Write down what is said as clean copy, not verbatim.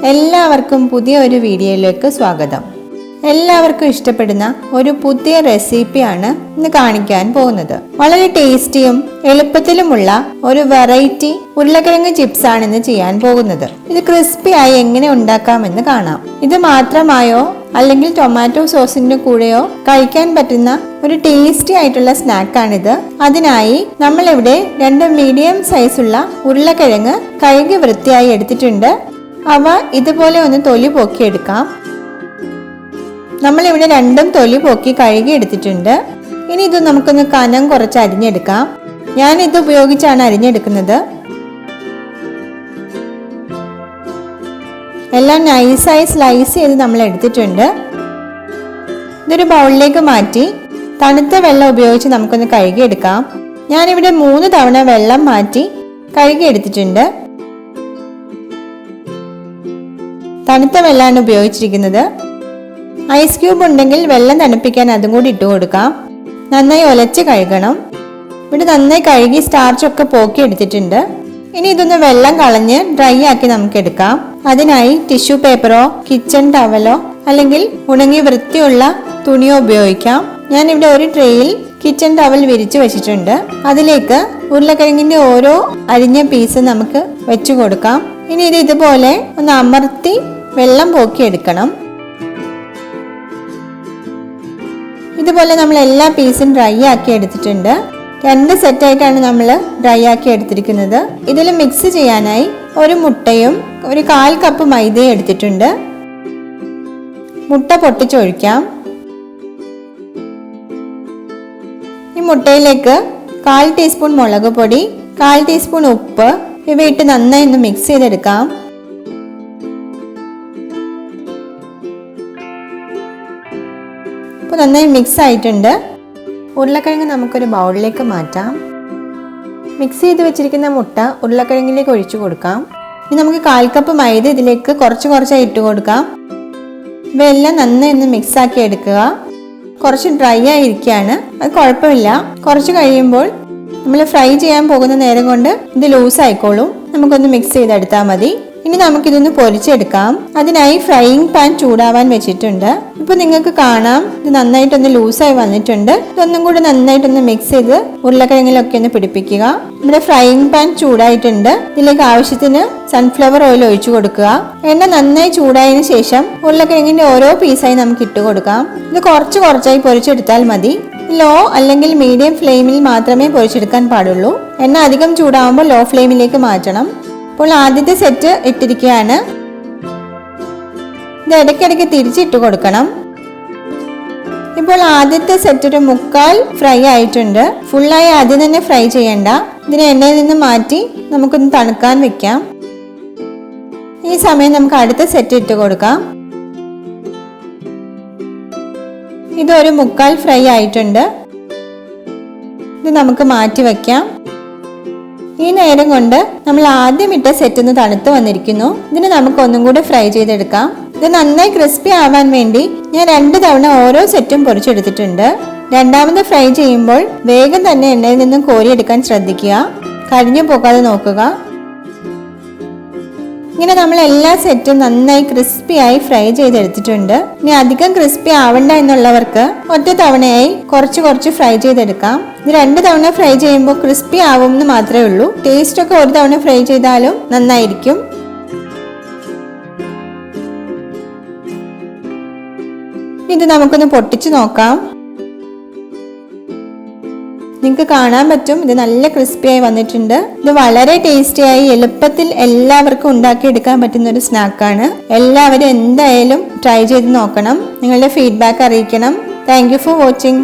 എല്ലാവർക്കും പുതിയ ഒരു വീഡിയോയിലേക്ക് സ്വാഗതം. എല്ലാവർക്കും ഇഷ്ടപ്പെടുന്ന ഒരു പുതിയ റെസിപ്പിയാണ് ഇന്ന് കാണിക്കാൻ പോകുന്നത്. വളരെ ടേസ്റ്റിയും എളുപ്പത്തിലുമുള്ള ഒരു വെറൈറ്റി ഉരുളക്കിഴങ്ങ് ചിപ്സ് ആണ് ഇന്ന് ചെയ്യാൻ പോകുന്നത്. ഇത് ക്രിസ്പി ആയി എങ്ങനെ ഉണ്ടാക്കാമെന്ന് കാണാം. ഇത് മാത്രമായോ അല്ലെങ്കിൽ ടൊമാറ്റോ സോസിന്റെ കൂടെയോ കഴിക്കാൻ പറ്റുന്ന ഒരു ടേസ്റ്റി ആയിട്ടുള്ള സ്നാക്കാണിത്. അതിനായി നമ്മളിവിടെ 2 മീഡിയം സൈസുള്ള ഉരുളക്കിഴങ്ങ് കഴുകി വൃത്തിയായി എടുത്തിട്ടുണ്ട്. അവ ഇതുപോലെ ഒന്ന് തൊലി പോക്കി എടുക്കാം. നമ്മളിവിടെ 2 തൊലി പോക്കി കഴുകി എടുത്തിട്ടുണ്ട്. ഇനി ഇത് നമുക്കൊന്ന് കനം കുറച്ച് അരിഞ്ഞെടുക്കാം. ഞാൻ ഇത് ഉപയോഗിച്ചാണ് അരിഞ്ഞെടുക്കുന്നത്. എല്ലാം നൈസായി സ്ലൈസ് ചെയ്ത് നമ്മൾ എടുത്തിട്ടുണ്ട്. ഇതൊരു ബൗളിലേക്ക് മാറ്റി തണുത്ത വെള്ളം ഉപയോഗിച്ച് നമുക്കൊന്ന് കഴുകിയെടുക്കാം. ഞാനിവിടെ 3 തവണ വെള്ളം മാറ്റി കഴുകി എടുത്തിട്ടുണ്ട്. തണുത്ത വെള്ളമാണ് ഉപയോഗിച്ചിരിക്കുന്നത്. ഐസ് ക്യൂബ് ഉണ്ടെങ്കിൽ വെള്ളം തണുപ്പിക്കാൻ അതും കൂടി ഇട്ട് കൊടുക്കാം. നന്നായി ഒലച്ച് കഴുകണം. ഇവിടെ നന്നായി കഴുകി സ്റ്റാർച്ചൊക്കെ പോക്കി എടുത്തിട്ടുണ്ട്. ഇനി ഇതൊന്ന് വെള്ളം കളഞ്ഞ് ഡ്രൈ ആക്കി നമുക്ക് എടുക്കാം. അതിനായി ടിഷ്യൂ പേപ്പറോ കിച്ചൺ ടവലോ അല്ലെങ്കിൽ ഉണങ്ങി വൃത്തിയുള്ള തുണിയോ ഉപയോഗിക്കാം. ഞാൻ ഇവിടെ ഒരു ട്രേയിൽ കിച്ചൺ ടവൽ വിരിച്ചു വെച്ചിട്ടുണ്ട്. അതിലേക്ക് ഉരുളക്കിഴങ്ങിന്റെ ഓരോ അരിഞ്ഞ പീസ് നമുക്ക് വെച്ചു കൊടുക്കാം. ഇനി ഇത് ഇതുപോലെ ഒന്ന് അമർത്തി വെള്ളം പോക്കി എടുക്കണം. ഇതുപോലെ നമ്മൾ എല്ലാ പീസും ഡ്രൈ ആക്കി എടുത്തിട്ടുണ്ട്. 2 സെറ്റായിട്ടാണ് നമ്മൾ ഡ്രൈ ആക്കി എടുത്തിരിക്കുന്നത്. ഇതിൽ മിക്സ് ചെയ്യാനായി ഒരു മുട്ടയും ഒരു 1/4 കപ്പ് മൈദയും എടുത്തിട്ടുണ്ട്. മുട്ട പൊട്ടിച്ചൊഴിക്കാം. ഈ മുട്ടയിലേക്ക് 1/4 ടീസ്പൂൺ മുളക് പൊടി, 1/4 ടീസ്പൂൺ ഉപ്പ് ഇവയിട്ട് നന്നായി ഒന്ന് മിക്സ് ചെയ്തെടുക്കാം. ഇപ്പോൾ നന്നായി മിക്സ് ആയിട്ടുണ്ട്. ഉരുളക്കിഴങ്ങ് നമുക്കൊരു ബൗളിലേക്ക് മാറ്റാം. മിക്സ് ചെയ്ത് വെച്ചിരിക്കുന്ന മുട്ട ഉരുളക്കിഴങ്ങിലേക്ക് ഒഴിച്ചു കൊടുക്കാം. ഇനി നമുക്ക് 1/4 കപ്പ് മൈദ ഇതിലേക്ക് കുറച്ചായി ഇട്ട് കൊടുക്കാം. ഇവയെല്ലാം നന്നായി ഒന്ന് മിക്സ് ആക്കി എടുക്കുക. കുറച്ച് ഡ്രൈ ആയിരിക്കുകയാണ്, അത് കുഴപ്പമില്ല. കുറച്ച് കഴിയുമ്പോൾ നമ്മൾ ഫ്രൈ ചെയ്യാൻ പോകുന്ന നേരം കൊണ്ട് ഇത് ലൂസ് ആയിക്കോളും. നമുക്കൊന്ന് മിക്സ് ചെയ്തെടുത്താൽ മതി. ഇനി നമുക്കിതൊന്ന് പൊരിച്ചെടുക്കാം. അതിനായി ഫ്രൈയിങ് പാൻ ചൂടാവാൻ വെച്ചിട്ടുണ്ട്. ഇപ്പൊ നിങ്ങൾക്ക് കാണാം ഇത് നന്നായിട്ടൊന്ന് ലൂസായി വന്നിട്ടുണ്ട്. ഇതൊന്നും കൂടി നന്നായിട്ടൊന്ന് മിക്സ് ചെയ്ത് ഉരുളക്കിഴങ്ങിലൊക്കെ ഒന്ന് പിടിപ്പിക്കുക. നമ്മുടെ ഫ്രൈയിങ് പാൻ ചൂടായിട്ടുണ്ട്. ഇതിലേക്ക് ആവശ്യത്തിന് സൺഫ്ലവർ ഓയിൽ ഒഴിച്ചു കൊടുക്കുക. എണ്ണ നന്നായി ചൂടായതിനു ശേഷം ഉരുളക്കിഴങ്ങിന്റെ ഓരോ പീസായി നമുക്ക് ഇട്ട് കൊടുക്കാം. ഇത് കുറച്ചായി പൊരിച്ചെടുത്താൽ മതി. ലോ അല്ലെങ്കിൽ മീഡിയം ഫ്ലെയിമിൽ മാത്രമേ പൊരിച്ചെടുക്കാൻ പാടുള്ളൂ. എണ്ണ അധികം ചൂടാവുമ്പോൾ ലോ ഫ്ലെയിമിലേക്ക് മാറ്റണം. ഇപ്പോൾ ആദ്യത്തെ സെറ്റ് ഇട്ടിരിക്കുകയാണ്. ഇത് ഇടയ്ക്കിടയ്ക്ക് തിരിച്ചിട്ട് കൊടുക്കണം. ഇപ്പോൾ ആദ്യത്തെ സെറ്റ് ഒരു 1/4 ഫ്രൈ ആയിട്ടുണ്ട്. ഫുള്ളായി ആദ്യം തന്നെ ഫ്രൈ ചെയ്യണ്ട. ഇതിനെ എണ്ണയിൽ നിന്ന് മാറ്റി നമുക്കൊന്ന് തണുക്കാൻ വെക്കാം. ഈ സമയം നമുക്ക് അടുത്ത സെറ്റ് ഇട്ട് കൊടുക്കാം. ഇതൊരു 1/4 ഫ്രൈ ആയിട്ടുണ്ട്. ഇത് നമുക്ക് മാറ്റി വെക്കാം. ഈ നേരം കൊണ്ട് നമ്മൾ ആദ്യം ഇട്ട സെറ്റ് ഒന്ന് തണുത്ത് വന്നിരിക്കുന്നു. ഇതിന് നമുക്ക് ഒന്നും കൂടി ഫ്രൈ ചെയ്തെടുക്കാം. ഇത് നന്നായി ക്രിസ്പി ആവാൻ വേണ്ടി ഞാൻ 2 തവണ ഓരോ സെറ്റും പൊരിച്ചെടുത്തിട്ടുണ്ട്. രണ്ടാമത് ഫ്രൈ ചെയ്യുമ്പോൾ വേഗം തന്നെ എണ്ണയിൽ നിന്നും കോരിയെടുക്കാൻ ശ്രദ്ധിക്കുക. കരിഞ്ഞു പോകാതെ നോക്കുക. ഇങ്ങനെ നമ്മൾ എല്ലാ സെറ്റും നന്നായി ക്രിസ്പിയായി ഫ്രൈ ചെയ്തെടുത്തിട്ടുണ്ട്. ഇനി അധികം ക്രിസ്പി ആവണ്ട എന്നുള്ളവർക്ക് ഒറ്റ തവണയായി കുറച്ച് ഫ്രൈ ചെയ്തെടുക്കാം. ഇത് 2 തവണ ഫ്രൈ ചെയ്യുമ്പോൾ ക്രിസ്പി ആവും എന്ന് മാത്രമേ ഉള്ളൂ. ടേസ്റ്റ് ഒക്കെ ഒരു തവണ ഫ്രൈ ചെയ്താലും നന്നായിരിക്കും. ഇത് നമുക്കൊന്ന് പൊട്ടിച്ചു നോക്കാം. നിങ്ങൾക്ക് കാണാൻ പറ്റും ഇത് നല്ല ക്രിസ്പിയായി വന്നിട്ടുണ്ട്. ഇത് വളരെ ടേസ്റ്റിയായി എളുപ്പത്തിൽ എല്ലാവർക്കും ഉണ്ടാക്കിയെടുക്കാൻ പറ്റുന്ന ഒരു സ്നാക്കാണ്. എല്ലാവരും എന്തായാലും ട്രൈ ചെയ്ത് നോക്കണം. നിങ്ങളുടെ ഫീഡ്ബാക്ക് അറിയിക്കണം. Thank you for watching.